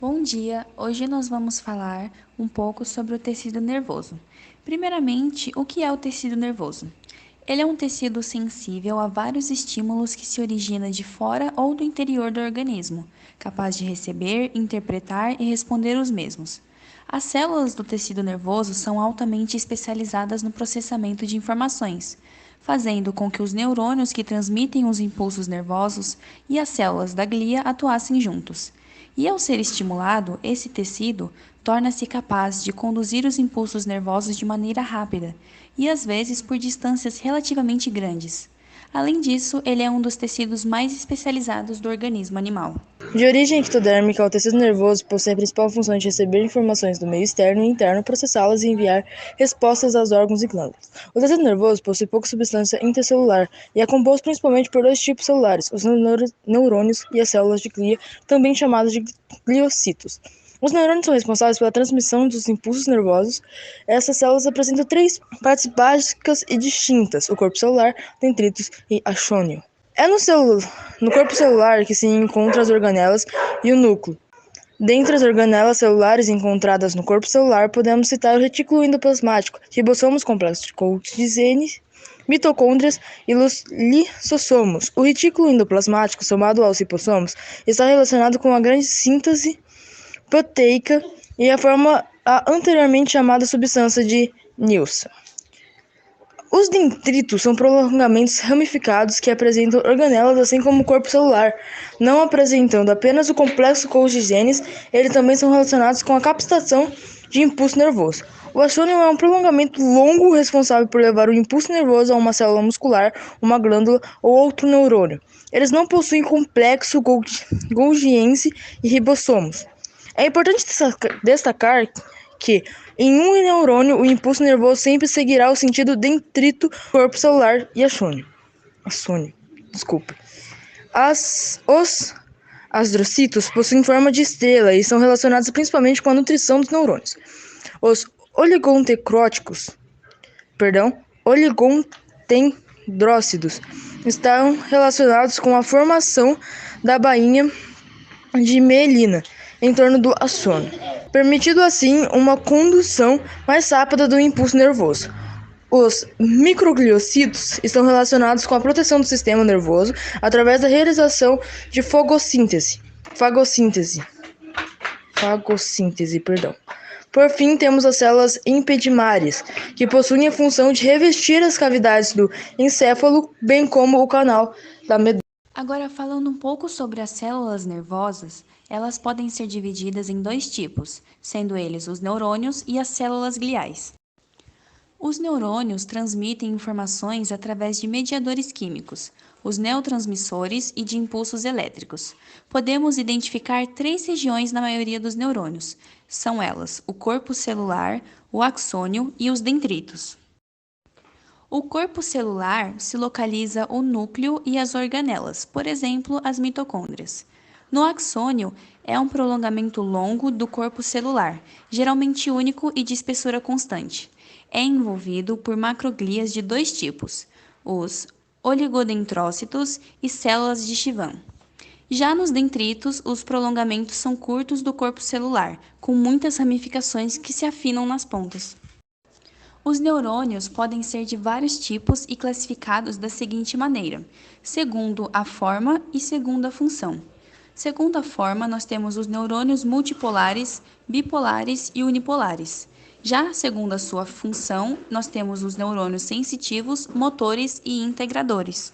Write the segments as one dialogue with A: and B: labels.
A: Bom dia! Hoje nós vamos falar um pouco sobre o tecido nervoso. Primeiramente, o que é o tecido nervoso? Ele é um tecido sensível a vários estímulos que se origina de fora ou do interior do organismo, capaz de receber, interpretar e responder os mesmos. As células do tecido nervoso são altamente especializadas no processamento de informações, fazendo com que os neurônios que transmitem os impulsos nervosos e as células da glia atuassem juntos. E ao ser estimulado, esse tecido torna-se capaz de conduzir os impulsos nervosos de maneira rápida e às vezes por distâncias relativamente grandes. Além disso, ele é um dos tecidos mais especializados do organismo animal.
B: De origem ectodérmica, o tecido nervoso possui a principal função de receber informações do meio externo e interno, processá-las e enviar respostas aos órgãos e glândulas. O tecido nervoso possui pouca substância intercelular e é composto principalmente por dois tipos celulares, os neurônios e as células de glia, também chamadas de gliocitos. Os neurônios são responsáveis pela transmissão dos impulsos nervosos. Essas células apresentam três partes básicas e distintas: o corpo celular, dendritos e axônio. É no corpo celular que se encontram as organelas e o núcleo. Dentre as organelas celulares encontradas no corpo celular, podemos citar o retículo endoplasmático, ribossomos, complexos de Golgi, mitocôndrias e lissossomos. O retículo endoplasmático, somado aos ribossomos, está relacionado com a grande síntese proteica e a forma a anteriormente chamada substância de Nielsen. Os dendritos são prolongamentos ramificados que apresentam organelas assim como o corpo celular. Não apresentando apenas o complexo Golgi-genes, eles também são relacionados com a captação de impulso nervoso. O axônio é um prolongamento longo responsável por levar o impulso nervoso a uma célula muscular, uma glândula ou outro neurônio. Eles não possuem complexo Golgiense e ribossomos. É importante destacar que, em um neurônio, o impulso nervoso sempre seguirá o sentido dendrito, corpo celular e axônio. Os astrocitos possuem forma de estrela e são relacionados principalmente com a nutrição dos neurônios. Os oligodendrócitos estão relacionados com a formação da bainha de mielina em torno do axônio, permitindo assim uma condução mais rápida do impulso nervoso. Os microgliocitos estão relacionados com a proteção do sistema nervoso através da realização de fagossíntese. Por fim, temos as células impedimárias, que possuem a função de revestir as cavidades do encéfalo, bem como o canal da medula.
A: Agora, falando um pouco sobre as células nervosas, elas podem ser divididas em dois tipos, sendo eles os neurônios e as células gliais. Os neurônios transmitem informações através de mediadores químicos, os neurotransmissores e de impulsos elétricos. Podemos identificar três regiões na maioria dos neurônios. São elas o corpo celular, o axônio e os dendritos. O corpo celular se localiza o núcleo e as organelas, por exemplo, as mitocôndrias. No axônio, é um prolongamento longo do corpo celular, geralmente único e de espessura constante. É envolvido por macroglias de dois tipos, os oligodendrócitos e células de Schwann. Já nos dendritos, os prolongamentos são curtos do corpo celular, com muitas ramificações que se afinam nas pontas. Os neurônios podem ser de vários tipos e classificados da seguinte maneira, segundo a forma e segundo a função. Segundo a forma, nós temos os neurônios multipolares, bipolares e unipolares. Já segundo a sua função, nós temos os neurônios sensitivos, motores e integradores.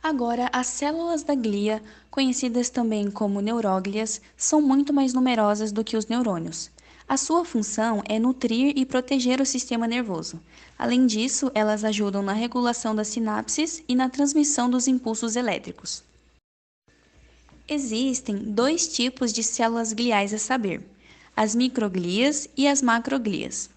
A: Agora, as células da glia, conhecidas também como neuróglias, são muito mais numerosas do que os neurônios. A sua função é nutrir e proteger o sistema nervoso. Além disso, elas ajudam na regulação das sinapses e na transmissão dos impulsos elétricos. Existem dois tipos de células gliais a saber, as microglias e as macroglias.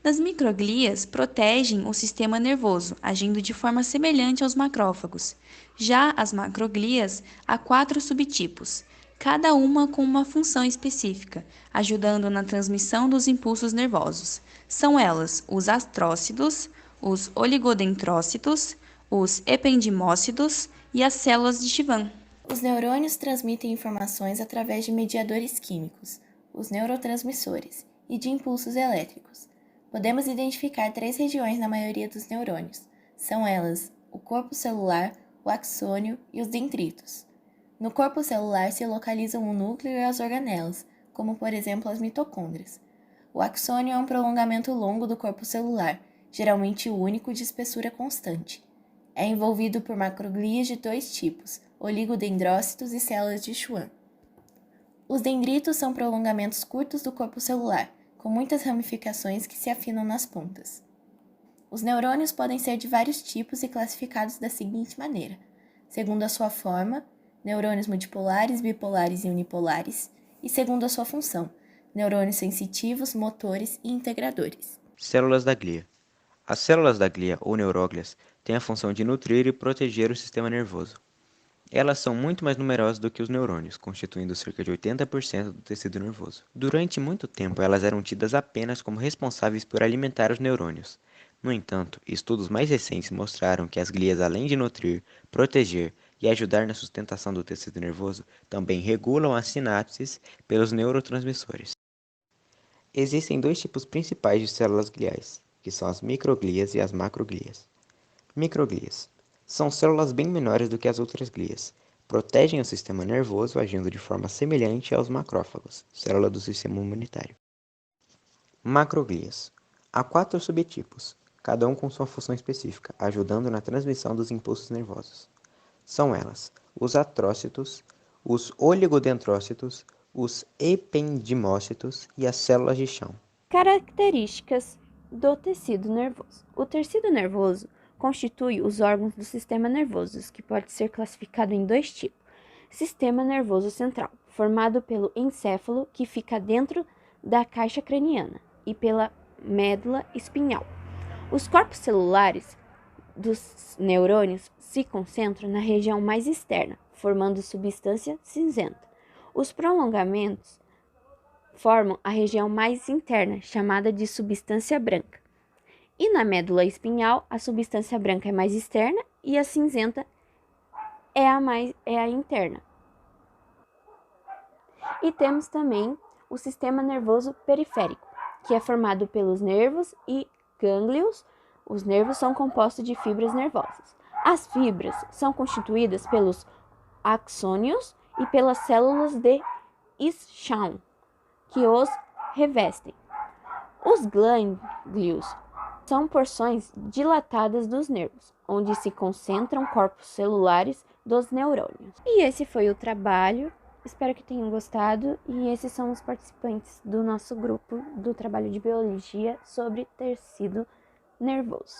A: As microglias protegem o sistema nervoso, agindo de forma semelhante aos macrófagos. Já as macroglias, há 4 subtipos, cada uma com uma função específica, ajudando na transmissão dos impulsos nervosos. São elas os astrócitos, os oligodendrócitos, os ependimócitos e as células de Schwann.
C: Os neurônios transmitem informações através de mediadores químicos, os neurotransmissores, e de impulsos elétricos. Podemos identificar 3 regiões na maioria dos neurônios. São elas o corpo celular, o axônio e os dendritos. No corpo celular se localizam o núcleo e as organelas, como por exemplo as mitocôndrias. O axônio é um prolongamento longo do corpo celular, geralmente único de espessura constante. É envolvido por macroglias de 2 tipos, oligodendrócitos e células de Schwann. Os dendritos são prolongamentos curtos do corpo celular, com muitas ramificações que se afinam nas pontas. Os neurônios podem ser de vários tipos e classificados da seguinte maneira: segundo a sua forma, neurônios multipolares, bipolares e unipolares, e segundo a sua função, neurônios sensitivos, motores e integradores.
D: Células da glia. As células da glia, ou neuróglias, têm a função de nutrir e proteger o sistema nervoso. Elas são muito mais numerosas do que os neurônios, constituindo cerca de 80% do tecido nervoso. Durante muito tempo, elas eram tidas apenas como responsáveis por alimentar os neurônios. No entanto, estudos mais recentes mostraram que as glias, além de nutrir, proteger e ajudar na sustentação do tecido nervoso, também regulam as sinapses pelos neurotransmissores. Existem 2 tipos principais de células gliais, que são as microglias e as macroglias. Microglias são células bem menores do que as outras glias. Protegem o sistema nervoso agindo de forma semelhante aos macrófagos, célula do sistema imunitário. Macroglias. Há 4 subtipos, cada um com sua função específica, ajudando na transmissão dos impulsos nervosos. São elas os astrócitos, os oligodendrócitos, os ependimócitos e as células de chão.
E: Características do tecido nervoso. O tecido nervoso constitui os órgãos do sistema nervoso, que pode ser classificado em 2 tipos. Sistema nervoso central, formado pelo encéfalo, que fica dentro da caixa craniana, e pela médula espinhal. Os corpos celulares dos neurônios se concentram na região mais externa, formando substância cinzenta. Os prolongamentos formam a região mais interna, chamada de substância branca. E na médula espinhal, a substância branca é mais externa e a cinzenta é a interna. E temos também o sistema nervoso periférico, que é formado pelos nervos e gânglios. Os nervos são compostos de fibras nervosas. As fibras são constituídas pelos axônios e pelas células de Schwann, que os revestem. Os gânglios são porções dilatadas dos nervos, onde se concentram corpos celulares dos neurônios. E esse foi o trabalho. Espero que tenham gostado. E esses são os participantes do nosso grupo do trabalho de biologia sobre tecido nervoso.